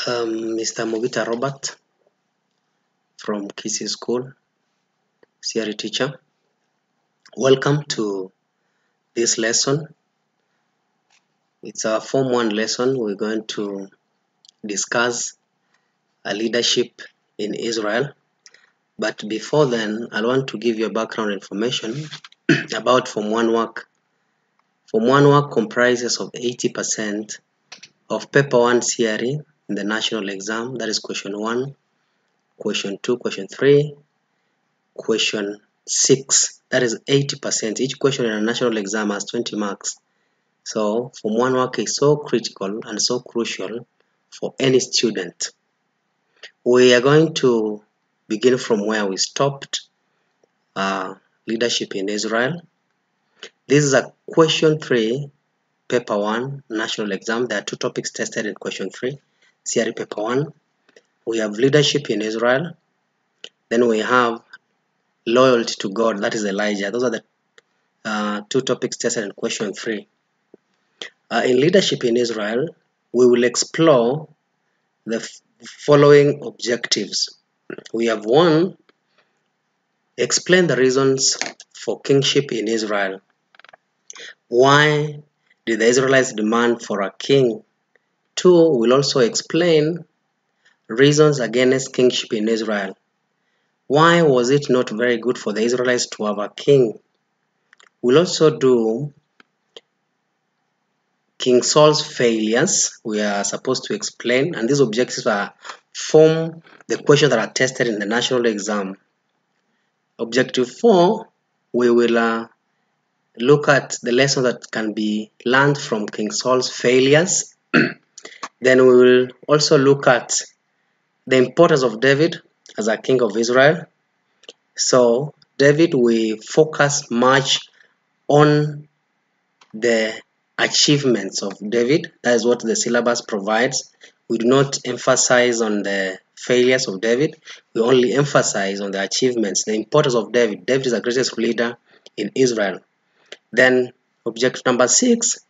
Mr. Mugita Robert from KC School, CRE teacher. Welcome to this lesson. It's a Form 1 lesson. We're going to discuss leadership in Israel. But before then, I want to give you a background information about Form 1 work. Form 1 work comprises of 80% of Paper 1 CRE in the national exam. That is question 1, question 2, question 3, question 6. That is 80%. Each question in a national exam has 20 marks. So Form 1 work is so critical and so crucial for any student. We are going to begin from where we stopped, leadership in Israel. This is a question 3, paper 1, national exam. There are 2 topics tested in question 3, CRE paper 1. We have leadership in Israel. Then we have loyalty to God, that is Elijah. Those are the 2 topics tested in question 3. In leadership in Israel, we will explore the following objectives. We have 1, explain the reasons for kingship in Israel. Why did the Israelites demand for a king? 2, we'll also explain reasons against kingship in Israel. Why was it not very good for the Israelites to have a king? We'll also do King Saul's failures. We are supposed to explain, and these objectives form the questions that are tested in the national exam. Objective 4, we will look at the lessons that can be learned from King Saul's failures. Then we will also look at the importance of David as a king of Israel. So David, we focus much on the achievements of David. That is what the syllabus provides. We do not emphasize on the failures of David. We only emphasize on the achievements, the importance of David. David is the greatest leader in Israel. Then objective number 6,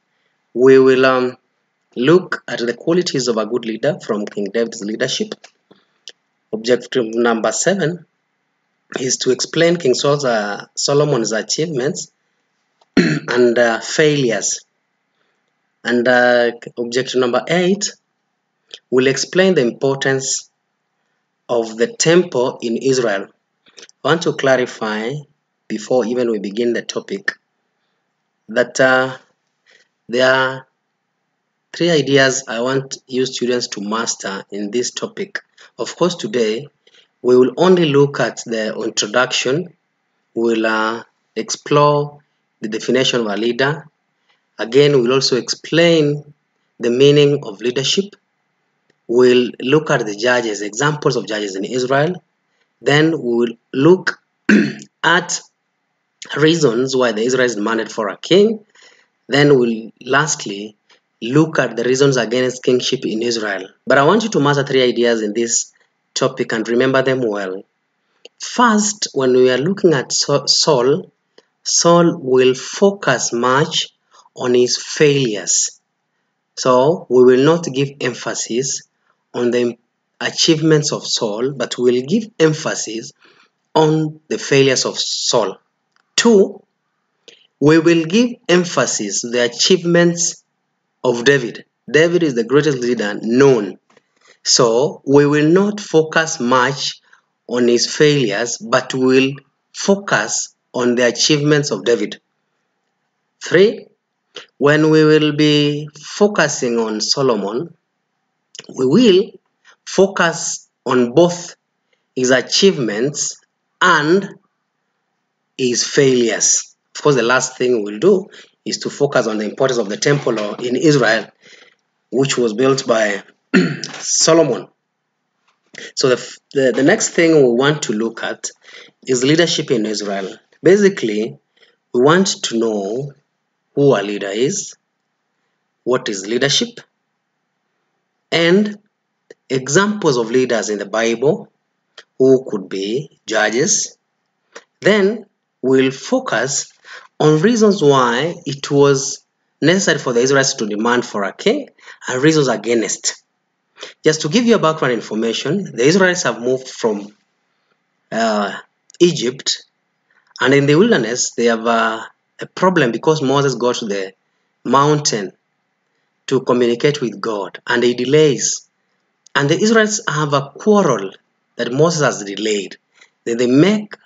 we will look at the qualities of a good leader from King David's leadership. Objective number 7 is to explain King Solomon's achievements and failures. And objective number 8 will explain the importance of the temple in Israel. I want to clarify before even we begin the topic that there are 3 ideas I want you students to master in this topic. Of course, today we will only look at the introduction. We'll explore the definition of a leader. Again, we'll also explain the meaning of leadership. We'll look at the judges, examples of judges in Israel. Then we'll look at reasons why the Israelites demanded for a king. Then we'll lastly look at the reasons against kingship in Israel. But I want you to master 3 ideas in this topic and remember them well. First, when we are looking at Saul will focus much on his failures. So we will not give emphasis on the achievements of Saul, but we will give emphasis on the failures of Saul. 2, we will give emphasis to the achievements of David. David is the greatest leader known. So we will not focus much on his failures, but we will focus on the achievements of David. 3, when we will be focusing on Solomon, we will focus on both his achievements and his failures. Of course, the last thing we'll do is to focus on the importance of the temple in Israel, which was built by Solomon. So the next thing we want to look at is leadership in Israel. Basically, we want to know who a leader is, what is leadership, and examples of leaders in the Bible who could be judges. Then we'll focus on reasons why it was necessary for the Israelites to demand for a king and reasons against. Just to give you a background information, the Israelites have moved from Egypt, and in the wilderness they have a problem because Moses got to the mountain to communicate with God, and he delays. And the Israelites have a quarrel that Moses has delayed. Then they make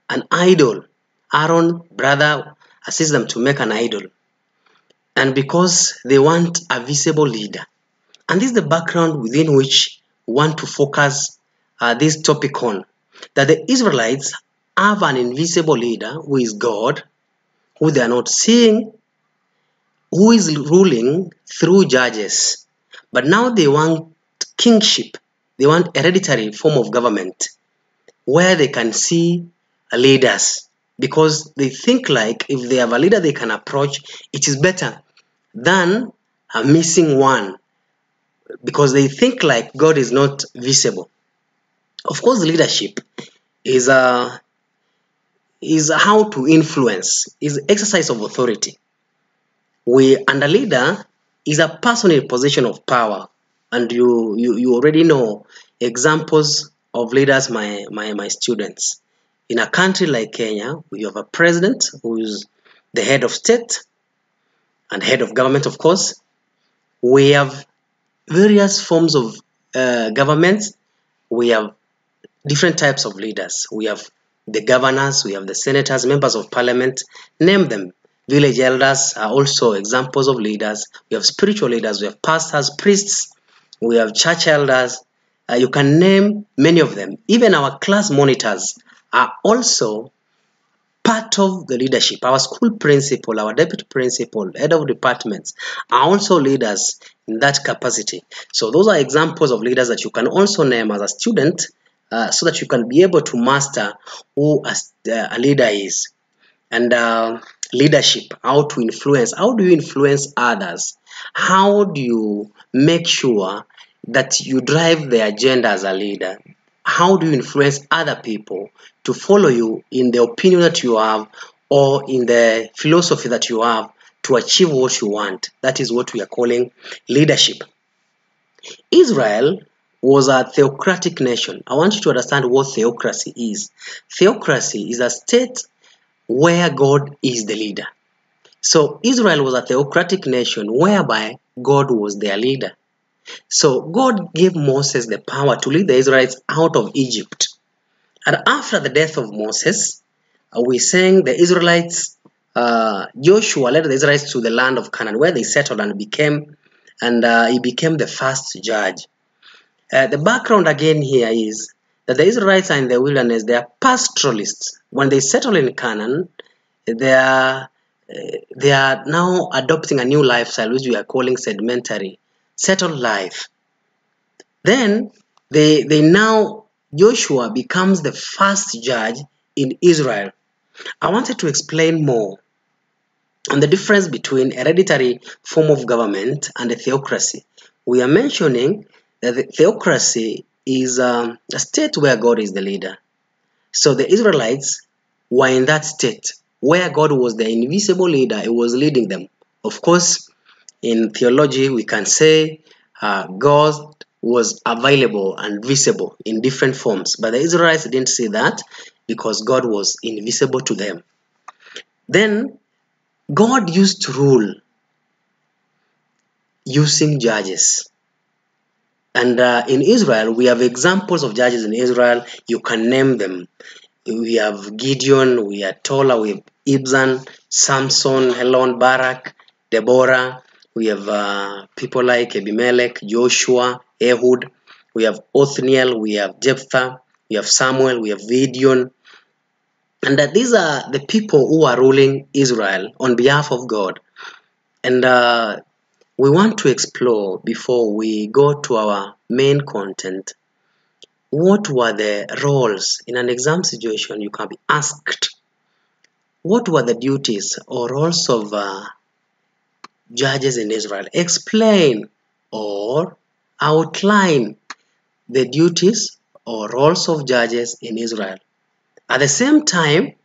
an idol. Aaron, brother, assists them to make an idol. And because they want a visible leader. And this is the background within which we want to focus this topic on. That the Israelites have an invisible leader who is God, who they are not seeing, who is ruling through judges. But now they want kingship. They want hereditary form of government where they can see leaders, because they think like if they have a leader they can approach, it is better than a missing one, because they think like God is not visible. Of course, leadership is how to influence, is exercise of authority. And a leader is a person in position of power, and you already know examples of leaders, my students. In a country like Kenya, we have a president who is the head of state and head of government, of course. We have various forms of governments. We have different types of leaders. We have the governors, we have the senators, members of parliament, name them. Village elders are also examples of leaders. We have spiritual leaders, we have pastors, priests, we have church elders. You can name many of them. Even our class monitors are also part of the leadership. Our school principal, our deputy principal, head of departments are also leaders in that capacity. So those are examples of leaders that you can also name as a student, so that you can be able to master who a leader is. And leadership, how to influence. How do you influence others? How do you make sure that you drive the agenda as a leader? How do you influence other people to follow you in the opinion that you have or in the philosophy that you have to achieve what you want? That is what we are calling leadership. Israel was a theocratic nation. I want you to understand what theocracy is. Theocracy is a state where God is the leader. So Israel was a theocratic nation whereby God was their leader. So God gave Moses the power to lead the Israelites out of Egypt. And after the death of Moses, we sang the Israelites, Joshua led the Israelites to the land of Canaan where they settled and he became the first judge. The background again here is that the Israelites are in the wilderness. They are pastoralists. When they settle in Canaan, they are now adopting a new lifestyle, which we are calling sedimentary, settled life. Then Joshua becomes the first judge in Israel. I wanted to explain more on the difference between hereditary form of government and a theocracy. We are mentioning that the theocracy is a state where God is the leader. So the Israelites were in that state where God was the invisible leader. He was leading them. Of course, in theology, we can say God was available and visible in different forms. But the Israelites didn't see that because God was invisible to them. Then God used to rule using judges. And in Israel, we have examples of judges in Israel. You can name them. We have Gideon, we have Tola, we have Ibzan, Samson, Helon, Barak, Deborah. We have people like Abimelech, Joshua, Ehud. We have Othniel, we have Jephthah, we have Samuel, we have Gideon. And these are the people who are ruling Israel on behalf of God. And we want to explore, before we go to our main content, what were the roles in an exam situation. You can be asked, what were the duties or roles of judges in Israel? Explain or outline the duties or roles of judges in Israel. At the same time,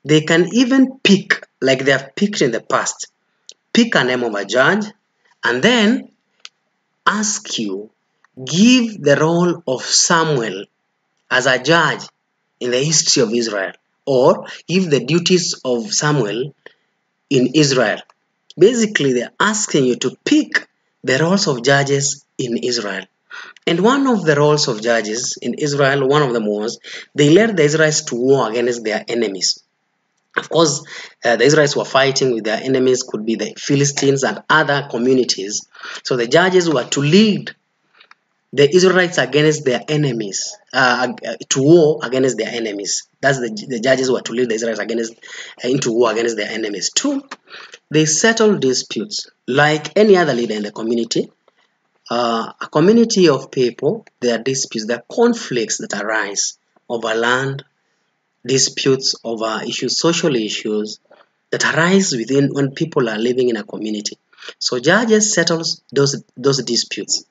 they can even pick, like they have picked in the past, pick a name of a judge and then ask you give the role of Samuel as a judge in the history of Israel, or give the duties of Samuel in Israel. Basically, they're asking you to pick the roles of judges in Israel. And one of the roles of judges in Israel, one of them was, they led the Israelites to war against their enemies. Of course, the Israelites were fighting with their enemies, could be the Philistines and other communities. So the judges were to lead the Israelites against their enemies, to war against their enemies. That's the judges were to lead the Israelites into war against their enemies. Two, they settle disputes like any other leader in the community. A community of people, there are disputes, there are conflicts that arise over land, disputes over issues, social issues that arise within when people are living in a community. So judges settles those disputes.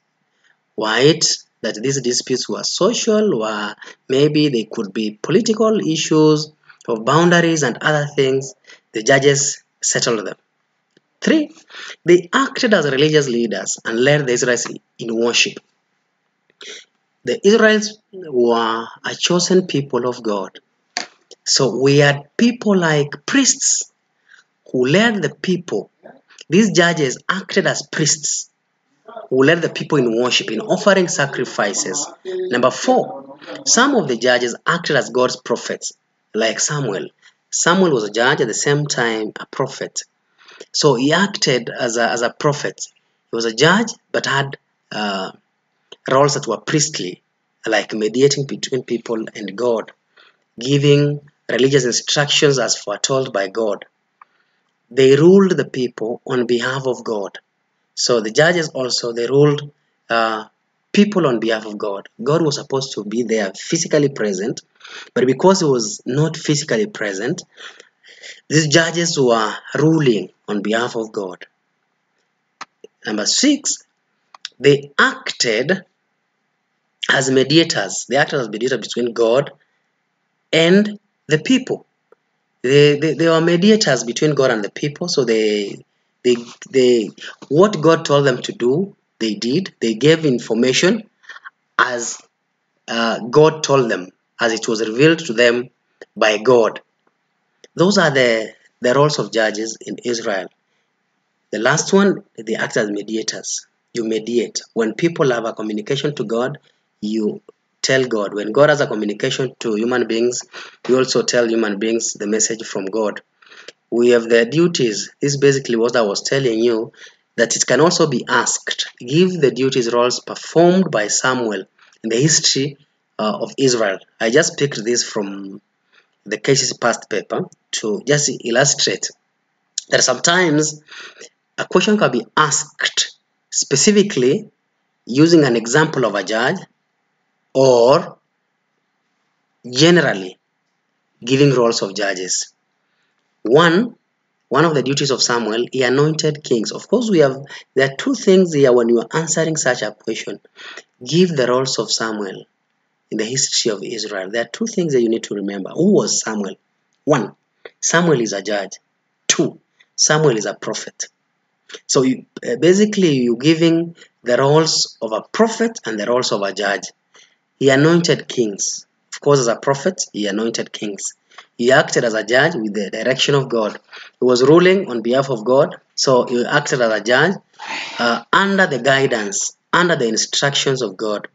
Were it that these disputes were social, or maybe they could be political issues of boundaries and other things, the judges settled them. 3, they acted as religious leaders and led the Israelites in worship. The Israelites were a chosen people of God. So we had people like priests who led the people. These judges acted as priests who led the people in worship, in offering sacrifices. Number 4, some of the judges acted as God's prophets, like Samuel. Samuel was a judge at the same time a prophet. So he acted as a prophet. He was a judge, but had roles that were priestly, like mediating between people and God, giving religious instructions as foretold by God. They ruled the people on behalf of God. So the judges also, they ruled people on behalf of God. God was supposed to be there physically present, but because he was not physically present, these judges were ruling on behalf of God. Number 6, they acted as mediators. They acted as mediators between God and the people. They were mediators between God and the people. So they what God told them to do, they did. They gave information as God told them, as it was revealed to them by God. Those are the roles of judges in Israel. The last one, they act as mediators. You mediate. When people have a communication to God, you tell God. When God has a communication to human beings, you also tell human beings the message from God. We have the duties. This is basically what I was telling you, that it can also be asked. Give the duties roles performed by Samuel in the history of Israel. I just picked this from the Cases Past paper to just illustrate that sometimes a question can be asked specifically using an example of a judge, or generally giving roles of judges. One of the duties of Samuel, he anointed kings. Of course, there are 2 things here when you are answering such a question. Give the roles of Samuel in the history of Israel. There are 2 things that you need to remember. Who was Samuel? 1, Samuel is a judge. 2, Samuel is a prophet. So basically you're giving the roles of a prophet and the roles of a judge. He anointed kings. Of course, as a prophet, he anointed kings. He acted as a judge with the direction of God. He was ruling on behalf of God, so he acted as a judge under the guidance, under the instructions of God.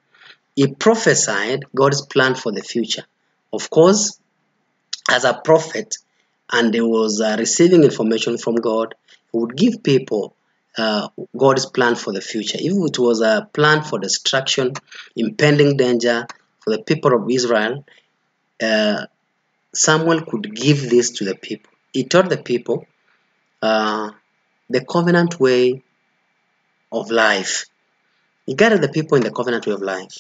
He prophesied God's plan for the future. Of course, as a prophet, and he was receiving information from God, he would give people God's plan for the future. If it was a plan for destruction, impending danger for the people of Israel, Samuel could give this to the people. He taught the people the covenant way of life. He guided the people in the covenant way of life.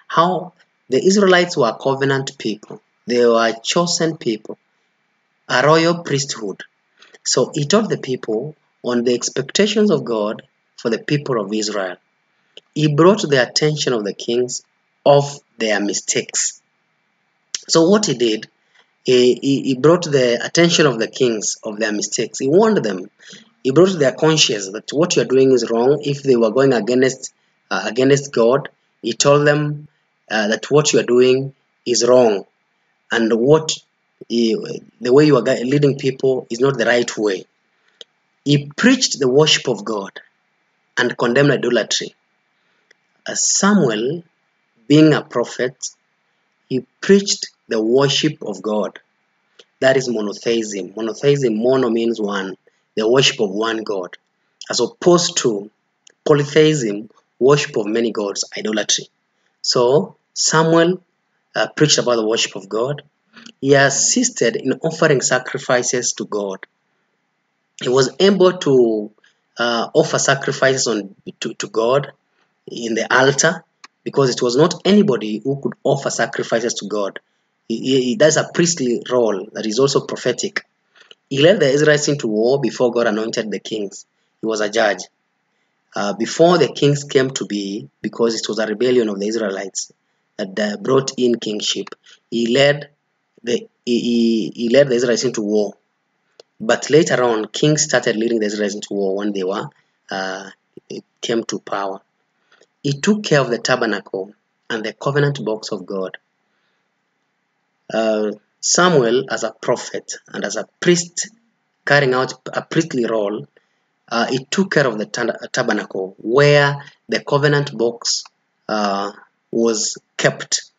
How the Israelites were covenant people. They were chosen people, a royal priesthood. So he taught the people on the expectations of God for the people of Israel. He brought the attention of the kings of their mistakes. So what he did, he brought the attention of the kings of their mistakes. He warned them. He brought their conscience that what you are doing is wrong. If they were going against God, He told them that what you are doing is wrong, and the way you are leading people is not the right way. He preached the worship of God and condemned idolatry. Samuel, being a prophet, he preached the worship of God. That is monotheism. Monotheism, mono means one, the worship of one God, as opposed to polytheism, worship of many gods, idolatry. So Samuel preached about the worship of God. He assisted in offering sacrifices to God. He was able to offer sacrifices to God in the altar, because it was not anybody who could offer sacrifices to God. He does a priestly role that is also prophetic. He led the Israelites into war before God anointed the kings. He was a judge. Before the kings came to be, because it was a rebellion of the Israelites that brought in kingship, he led the Israelites into war. But later on, kings started leading the Israelites into war when they came to power. He took care of the tabernacle and the covenant box of God. Samuel, as a prophet and as a priest carrying out a priestly role, he took care of the tabernacle where the covenant box was kept.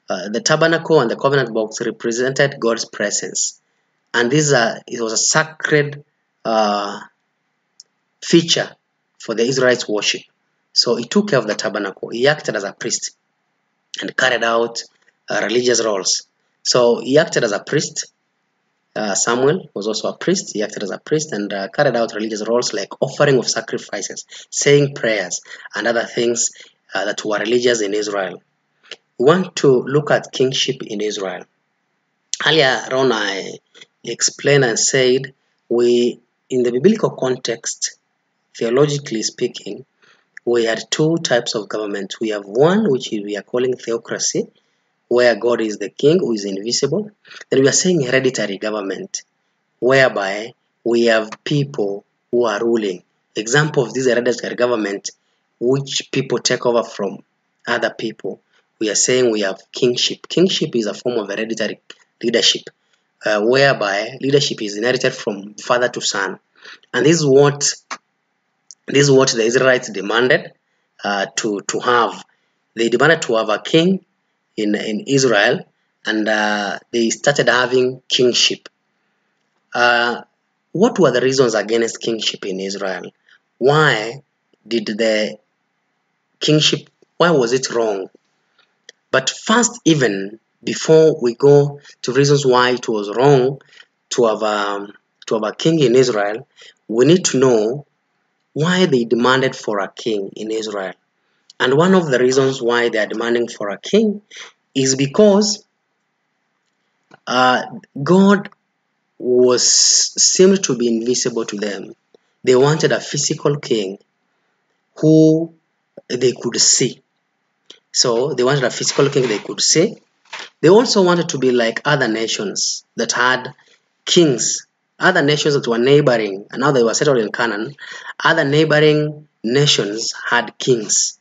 The tabernacle and the covenant box represented God's presence, and it was a sacred feature for the Israelites' worship. So he took care of the tabernacle. He acted as a priest and carried out religious roles. So he acted as a priest. Samuel was also a priest. He acted as a priest and carried out religious roles like offering of sacrifices, saying prayers, and other things that were religious in Israel. We want to look at kingship in Israel. Earlier on, I explained and said in the biblical context, theologically speaking, we had two types of government. We have one which we are calling theocracy, where God is the king who is invisible. Then we are saying hereditary government, whereby we have people who are ruling. Example of this hereditary government, which people take over from other people. We are saying we have kingship. Kingship is a form of hereditary leadership, whereby leadership is inherited from father to son. And this is what the Israelites demanded to have. They demanded to have a king in Israel, and they started having kingship. What were the reasons against kingship in Israel? Why did the kingship, why was it wrong? But first, even before we go to reasons why it was wrong to have a king in Israel, we need to know why they demanded for a king in Israel. And one of the reasons why they are demanding for a king is because God seemed to be invisible to them. They wanted a physical king who they could see. So they wanted a physical king they could see. They also wanted to be like other nations that had kings, other nations that were neighboring, and now they were settled in Canaan. Other neighboring nations had kings.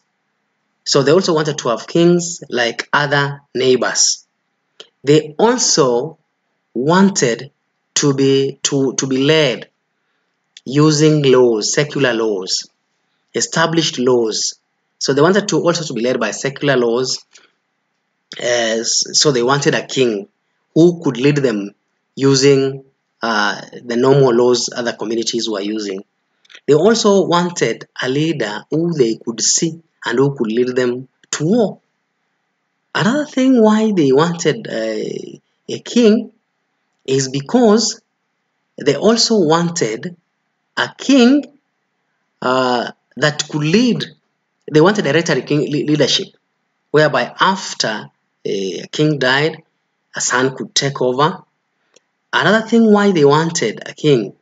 So they also wanted to have kings like other neighbors. They also wanted to be led using laws, secular laws, established laws. So they wanted to also to be led by secular laws. So they wanted a king who could lead them using the normal laws other communities were using. They also wanted a leader who they could see and who could lead them to war. Another thing why they wanted a king is because they also wanted a king that could lead. They wanted hereditary leadership, whereby after a king died, a son could take over. Another thing why they wanted a king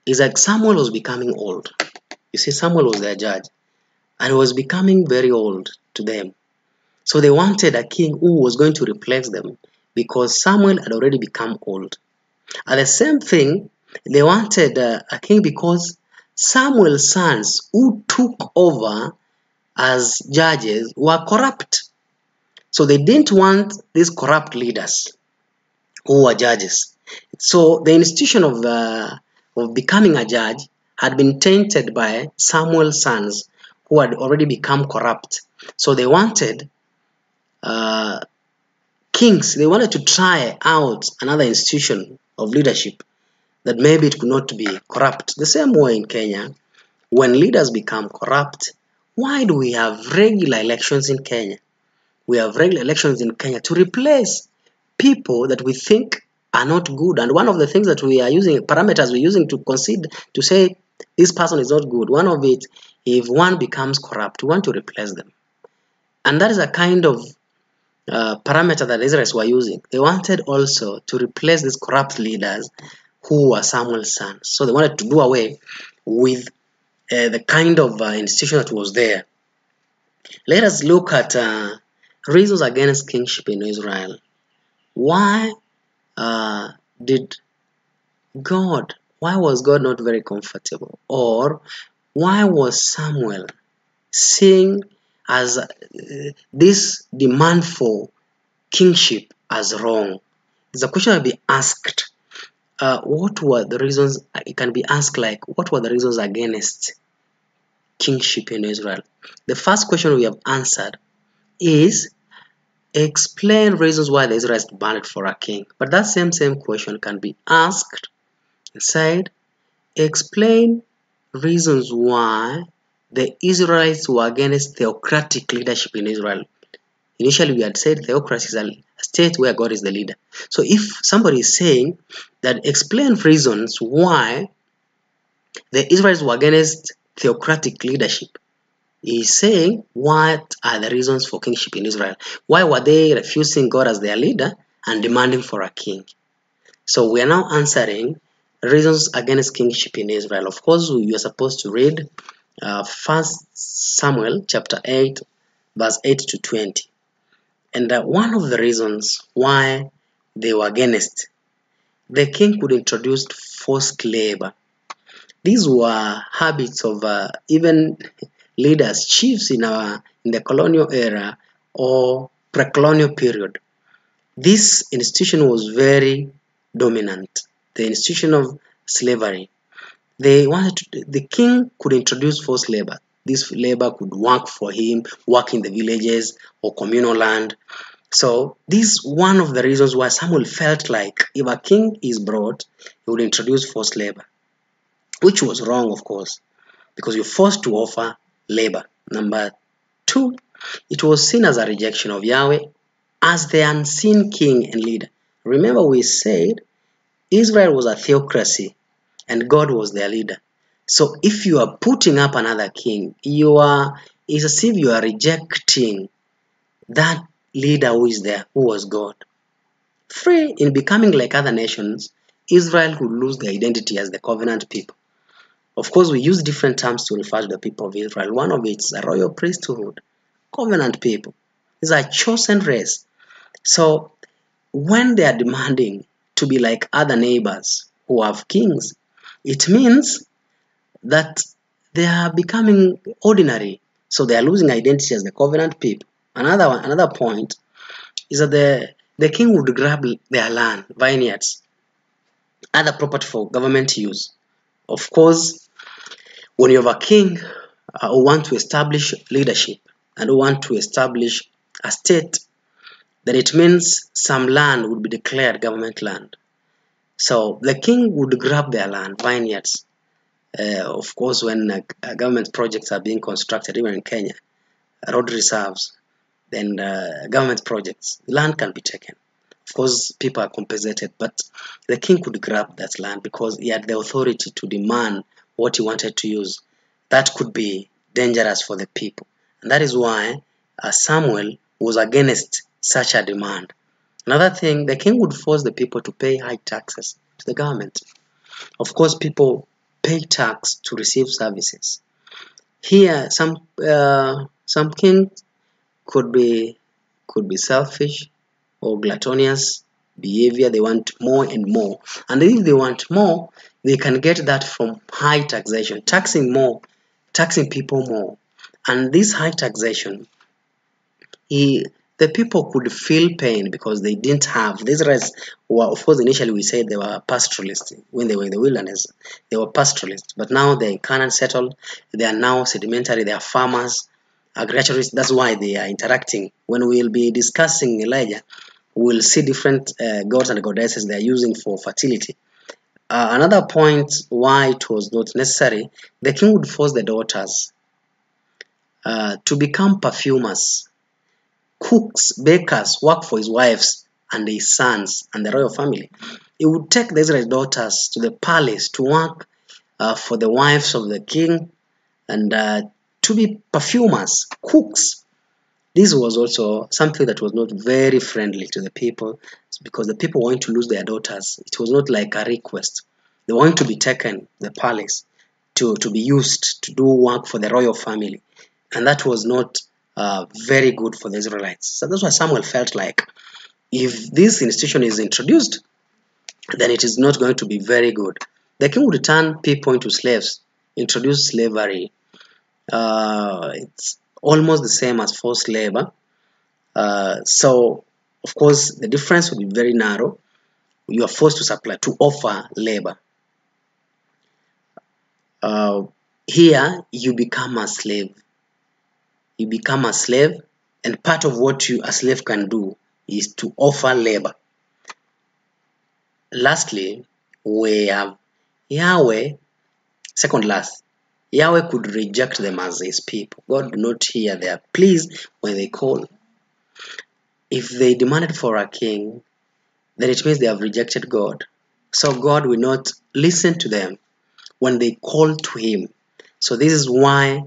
is that Samuel was becoming old. You see, Samuel was their judge, and he was becoming very old to them. So they wanted a king who was going to replace them, because Samuel had already become old. And the same thing, they wanted a king because Samuel's sons who took over as judges were corrupt. So they didn't want these corrupt leaders who were judges. So the institution of becoming a judge had been tainted by Samuel's sons who had already become corrupt. So they wanted kings, they wanted to try out another institution of leadership that maybe it could not be corrupt. The same way in Kenya, when leaders become corrupt, why do we have regular elections in Kenya? We have regular elections in Kenya to replace people that we think are not good. And one of the things that we are using, parameters we're using to consider, to say this person is not good, one of it, if one becomes corrupt, we want to replace them. And that is a kind of parameter that Israelites were using. They wanted also to replace these corrupt leaders who were Samuel's sons. So they wanted to do away with the kind of institution that was there. Let us look at reasons against kingship in Israel. Why was God not very comfortable? Or why was Samuel seeing as this demand for kingship as wrong? It's a question to be asked. What were the reasons? It can be asked like, what were the reasons against kingship in Israel? The first question we have answered is, explain reasons why the Israelites demanded for a king. But that same question can be asked and said, explain reasons why the Israelites were against theocratic leadership in Israel. Initially, we had said theocracy is a state where God is the leader. So if somebody is saying that explain reasons why the Israelites were against theocratic leadership, he is saying what are the reasons for kingship in Israel? Why were they refusing God as their leader and demanding for a king? So we are now answering reasons against kingship in Israel. Of course, we are supposed to read 1 Samuel chapter 8, verse 8 to 20. And one of the reasons why they were against, the king could introduce forced labor. These were habits of even leaders, chiefs in the colonial era or pre-colonial period. This institution was very dominant, the institution of slavery. The king could introduce forced labor. This labor could work for him, work in the villages or communal land. So this is one of the reasons why Samuel felt like if a king is brought, he would introduce forced labor, which was wrong, of course, because you're forced to offer labor. Number two, it was seen as a rejection of Yahweh as the unseen king and leader. Remember, we said Israel was a theocracy and God was their leader. So if you are putting up another king, it's as if you are rejecting that leader who is there, who was God. Free in becoming like other nations, Israel would lose their identity as the covenant people. Of course, we use different terms to refer to the people of Israel. One of it is a royal priesthood, covenant people. It's a chosen race. So when they are demanding to be like other neighbors who have kings, it means that they are becoming ordinary. So they are losing identity as the covenant people. Another point is that the king would grab their land, vineyards, other property for government use. Of course, when you have a king who wants to establish leadership and who wants to establish a state, then it means some land would be declared government land. So the king would grab their land, vineyards. Of course, when government projects are being constructed, even in Kenya, road reserves, then government projects, land can be taken. Of course, people are compensated, but the king could grab that land because he had the authority to demand what he wanted to use. That could be dangerous for the people. And that is why Samuel was against such a demand. Another thing, the king would force the people to pay high taxes to the government. Of course, people pay tax to receive services. Here, some kings could be selfish or gluttonous behavior. They want more and more, and if they want more, they can get that from high taxation, taxing people more. And this high taxation, the people could feel pain because they didn't have. The Israelites were, of course, initially we said they were pastoralists when they were in the wilderness. They were pastoralists, but now they're in Canaan settled. They are now sedimentary. They are farmers, agriculturists. That's why they are interacting. When we'll be discussing Elijah, we'll see different gods and goddesses they are using for fertility. Another point why it was not necessary, the king would force the daughters to become perfumers, cooks, bakers, work for his wives and his sons and the royal family. He would take the Israelite daughters to the palace to work for the wives of the king and to be perfumers, cooks. This was also something that was not very friendly to the people because the people wanted to lose their daughters. It was not like a request. They wanted to be taken to the palace to be used to do work for the royal family. And that was not very good for the Israelites. So that's why Samuel felt like if this institution is introduced, then it is not going to be very good. The king would turn people into slaves, introduce slavery. It's almost the same as forced labor. So, of course, the difference would be very narrow. You are forced to supply, to offer labor. Here, you become a slave. You become a slave, and part of what a slave can do is to offer labor. Lastly, we have Yahweh, second last. Yahweh could reject them as his people. God do not hear their pleas when they call. If they demanded for a king, then it means they have rejected God. So God will not listen to them when they call to him. So this is why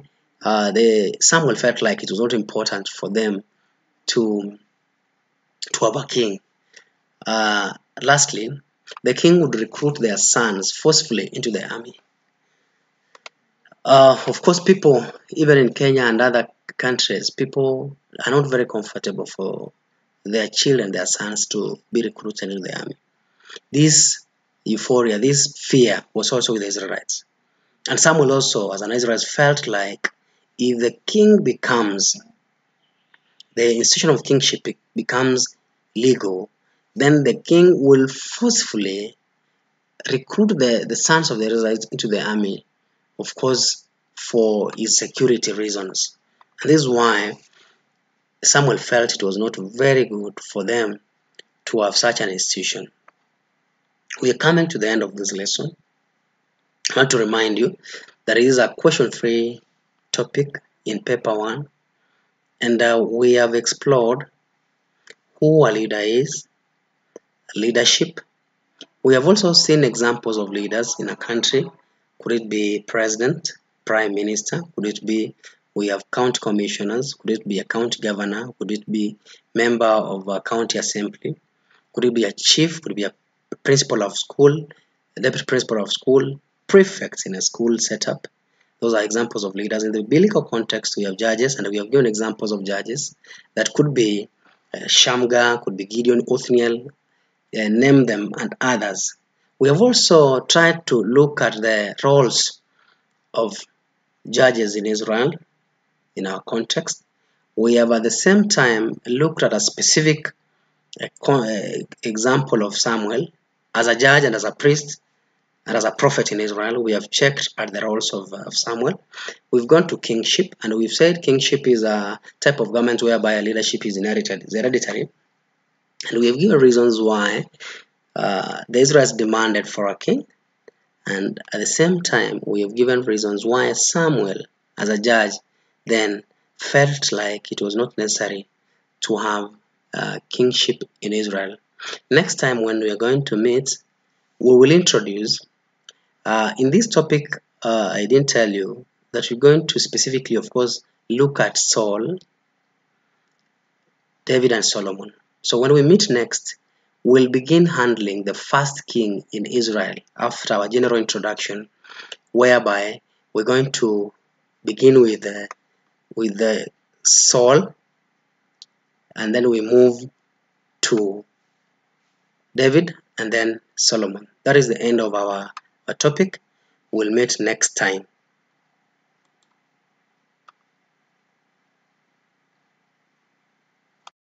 Samuel felt like it was not important for them to have a king. Lastly, the king would recruit their sons forcefully into the army. Of course, people, even in Kenya and other countries, people are not very comfortable for their children, their sons, to be recruited into the army. This euphoria, this fear was also with the Israelites. And Samuel also, as an Israelite, felt like if the king becomes, the institution of kingship becomes legal, then the king will forcefully recruit the sons of the Israelites into the army, of course, for his security reasons. And this is why Samuel felt it was not very good for them to have such an institution. We are coming to the end of this lesson. I want to remind you that it is a question-free topic in paper 1, and we have explored who a leader is, leadership. We have also seen examples of leaders in a country. Could it be president, prime minister? Could it be, we have county commissioners? Could it be a county governor? Could it be member of a county assembly? Could it be a chief? Could it be a principal of school, a deputy principal of school, prefects in a school setup? Those are examples of leaders. In the biblical context, we have judges, and we have given examples of judges. That could be Shamgar, could be Gideon, Othniel, name them, and others. We have also tried to look at the roles of judges in Israel in our context. We have at the same time looked at a specific example of Samuel as a judge and as a priest and as a prophet in Israel. We have checked at the roles of Samuel. We've gone to kingship, and we've said kingship is a type of government whereby a leadership is inherited, is hereditary. And we have given reasons why the Israelites demanded for a king, and at the same time we have given reasons why Samuel, as a judge, then felt like it was not necessary to have kingship in Israel. Next time when we are going to meet, we will introduce, in this topic, I didn't tell you that we're going to specifically, of course, look at Saul, David, and Solomon. So when we meet next, we'll begin handling the first king in Israel after our general introduction, whereby we're going to begin with the Saul, and then we move to David, and then Solomon. That is the end of our topic. We'll meet next time.